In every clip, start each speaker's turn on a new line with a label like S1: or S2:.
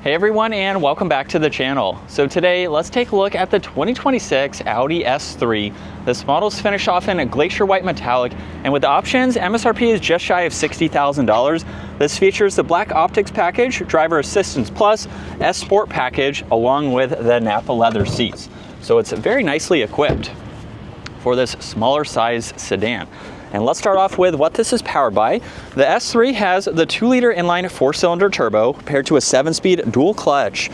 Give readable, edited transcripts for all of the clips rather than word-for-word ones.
S1: Hey everyone, and welcome back to the channel. So today, let's take a look at the 2026 Audi S3. This model is finished off in a glacier white metallic, and with the options, MSRP is just shy of $60,000. This features the black optics package, driver assistance plus, S Sport package, along with the nappa leather seats. So it's very nicely equipped for this smaller size sedan. And let's start off with what this is powered by. The S3 has the 2-liter inline 4-cylinder turbo paired to a 7-speed dual clutch,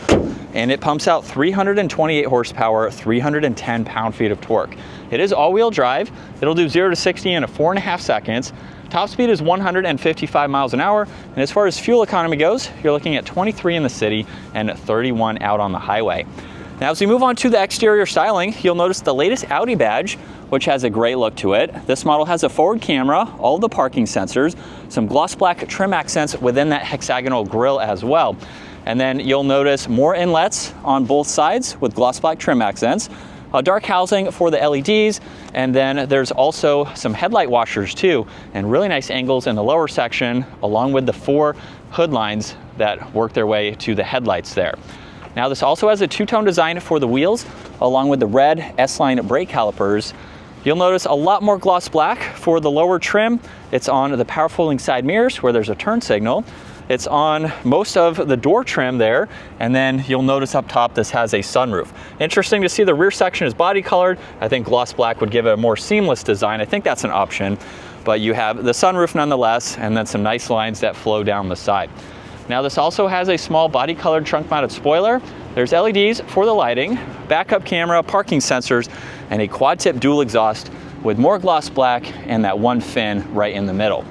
S1: and it pumps out 328 horsepower, 310 pound-feet of torque. It is all-wheel drive. It'll do 0 to 60 in 4.5 seconds. Top speed is 155 miles an hour, and as far as fuel economy goes, you're looking at 23 in the city and 31 out on the highway. Now, as we move on to the exterior styling, you'll notice the latest Audi badge, which has a great look to it. This model has a forward camera, all of the parking sensors, some gloss black trim accents within that hexagonal grille as well. And then you'll notice more inlets on both sides with gloss black trim accents, a dark housing for the LEDs, and then there's also some headlight washers too, and really nice angles in the lower section, along with the 4 hood lines that work their way to the headlights there. Now, this also has a 2-tone design for the wheels, along with the red S-line brake calipers. You'll notice a lot more gloss black for the lower trim. It's on the power folding side mirrors where there's a turn signal. It's on most of the door trim there, and then you'll notice up top this has a sunroof. Interesting to see the rear section is body colored. I think gloss black would give it a more seamless design. I think that's an option, but you have the sunroof nonetheless, and then some nice lines that flow down the side. Now, this also has a small body colored trunk mounted spoiler. There's LEDs for the lighting, backup camera, parking sensors, and a quad tip dual exhaust with more gloss black and that one fin right in the middle.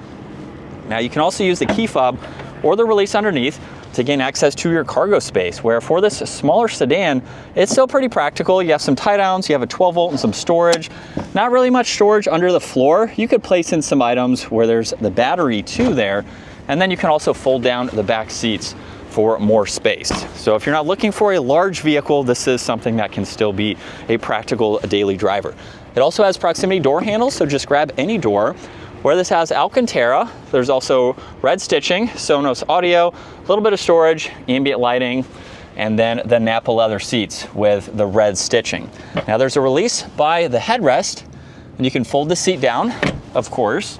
S1: Now, you can also use the key fob or the release underneath to gain access to your cargo space, where for this smaller sedan, it's still pretty practical. You have some tie downs, you have a 12-volt and some storage. Not really much storage under the floor. You could place in some items where there's the battery too there, and then you can also fold down the back seats for more space. So if you're not looking for a large vehicle, this is something that can still be a practical daily driver. It also has proximity door handles, so just grab any door. Where this has Alcantara, there's also red stitching, Sonos audio, a little bit of storage, ambient lighting, and then the nappa leather seats with the red stitching. Now, there's a release by the headrest, and you can fold the seat down, of course.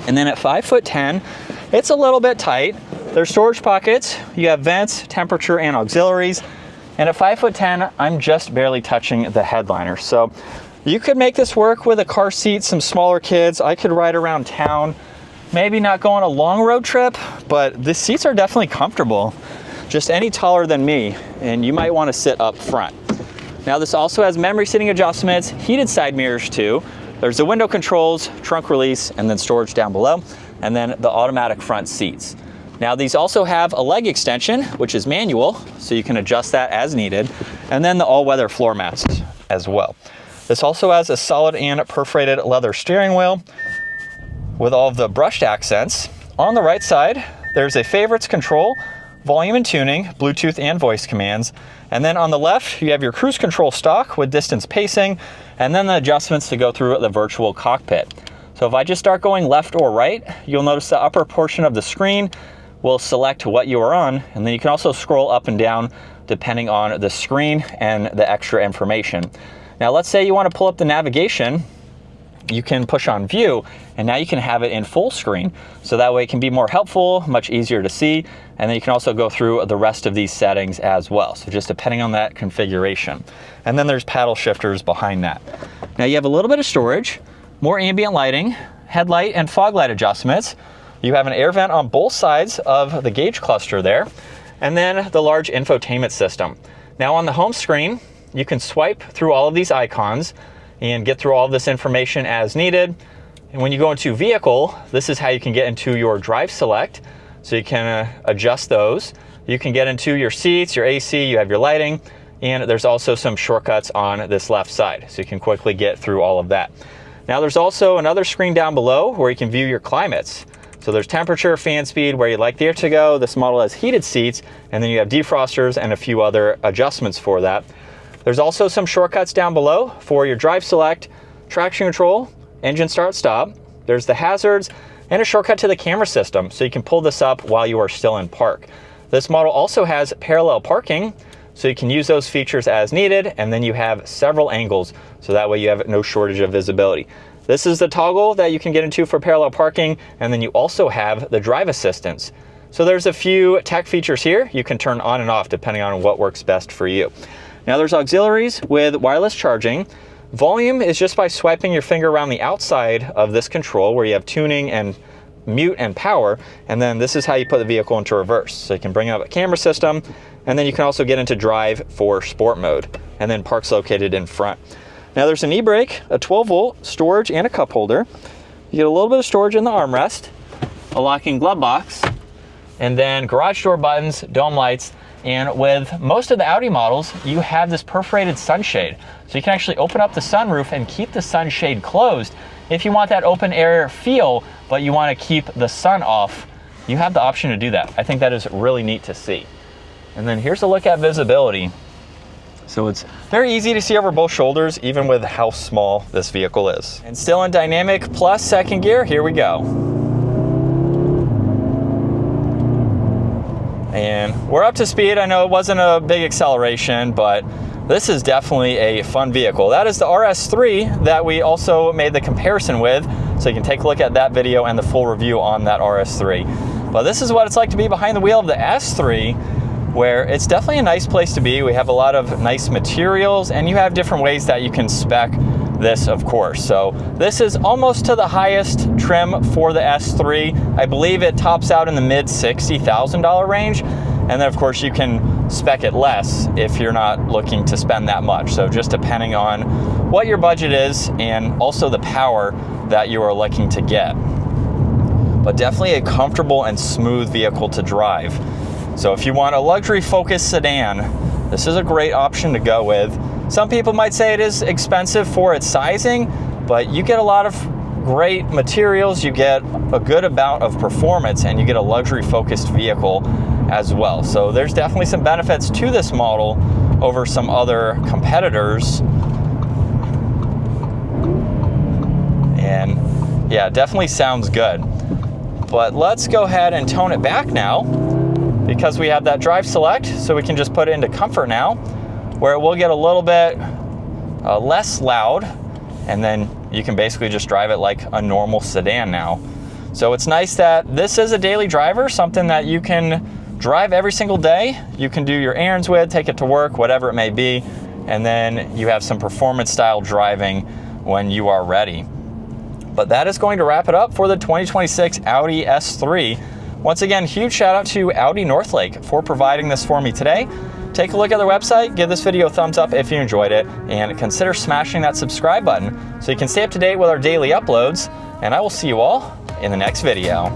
S1: And then at 5'10", it's a little bit tight. There's storage pockets, you have vents, temperature, and auxiliaries. And at 5'10", I'm just barely touching the headliner. So you could make this work with a car seat, some smaller kids. I could ride around town, maybe not go on a long road trip, but the seats are definitely comfortable. Just any taller than me, and you might want to sit up front. Now, this also has memory seating adjustments, heated side mirrors too. There's the window controls, trunk release, and then storage down below, and then the automatic front seats. Now, these also have a leg extension, which is manual, so you can adjust that as needed, and then the all-weather floor mats as well. This also has a solid and perforated leather steering wheel with all of the brushed accents. On the right side, there's a favorites control, volume and tuning, Bluetooth and voice commands. And then on the left, you have your cruise control stock with distance pacing, and then the adjustments to go through the virtual cockpit. So if I just start going left or right, you'll notice the upper portion of the screen will select what you are on, and then you can also scroll up and down depending on the screen and the extra information. Now, let's say you want to pull up the navigation. You can push on view, and now you can have it in full screen. So that way it can be more helpful, much easier to see. And then you can also go through the rest of these settings as well. So just depending on that configuration. And then there's paddle shifters behind that. Now, you have a little bit of storage, more ambient lighting, headlight and fog light adjustments. You have an air vent on both sides of the gauge cluster there, and then the large infotainment system. Now, on the home screen, you can swipe through all of these icons and get through all of this information as needed. And when you go into vehicle, this is how you can get into your drive select. So you can adjust those. You can get into your seats, your AC, you have your lighting, and there's also some shortcuts on this left side. So you can quickly get through all of that. Now, there's also another screen down below where you can view your climates. So there's temperature, fan speed, where you'd like the air to go. This model has heated seats, and then you have defrosters and a few other adjustments for that. There's also some shortcuts down below for your drive select, traction control, engine start stop. There's the hazards and a shortcut to the camera system, so you can pull this up while you are still in park. This model also has parallel parking, so you can use those features as needed, and then you have several angles, so that way you have no shortage of visibility. This is the toggle that you can get into for parallel parking, and then you also have the drive assistance. So there's a few tech features here you can turn on and off depending on what works best for you. Now there's auxiliaries with wireless charging. Volume is just by swiping your finger around the outside of this control where you have tuning and mute and power, and then this is how you put the vehicle into reverse. So you can bring up a camera system, and then you can also get into drive for sport mode, and then park's located in front. Now there's an e-brake, a 12-volt storage, and a cup holder. You get a little bit of storage in the armrest, a locking glove box, and then garage door buttons, dome lights, and with most of the Audi models, you have this perforated sunshade. So you can actually open up the sunroof and keep the sunshade closed. If you want that open air feel, but you want to keep the sun off, you have the option to do that. I think that is really neat to see. And then here's a look at visibility. So it's very easy to see over both shoulders, even with how small this vehicle is. And still in dynamic plus second gear, here we go. And we're up to speed. I know it wasn't a big acceleration, but this is definitely a fun vehicle. That is the RS3 that we also made the comparison with, so you can take a look at that video and the full review on that RS3. But this is what it's like to be behind the wheel of the S3, where it's definitely a nice place to be. We have a lot of nice materials, and you have different ways that you can spec this, of course. So this is almost to the highest trim for the S3. I believe it tops out in the mid $60,000 range. And then of course you can spec it less if you're not looking to spend that much. So just depending on what your budget is and also the power that you are looking to get. But definitely a comfortable and smooth vehicle to drive. So if you want a luxury focused sedan, this is a great option to go with. Some people might say it is expensive for its sizing, but you get a lot of great materials, you get a good amount of performance, and you get a luxury focused vehicle as well. So there's definitely some benefits to this model over some other competitors. And yeah, definitely sounds good. But let's go ahead and tone it back now, because we have that drive select, so we can just put it into comfort now, where it will get a little bit less loud, and then you can basically just drive it like a normal sedan now. So it's nice that this is a daily driver, something that you can drive every single day. You can do your errands with, take it to work, whatever it may be, and then you have some performance style driving when you are ready. But that is going to wrap it up for the 2026 Audi S3. Once again, huge shout out to Audi Northlake for providing this for me today. Take a look at their website, give this video a thumbs up if you enjoyed it, and consider smashing that subscribe button so you can stay up to date with our daily uploads. And I will see you all in the next video.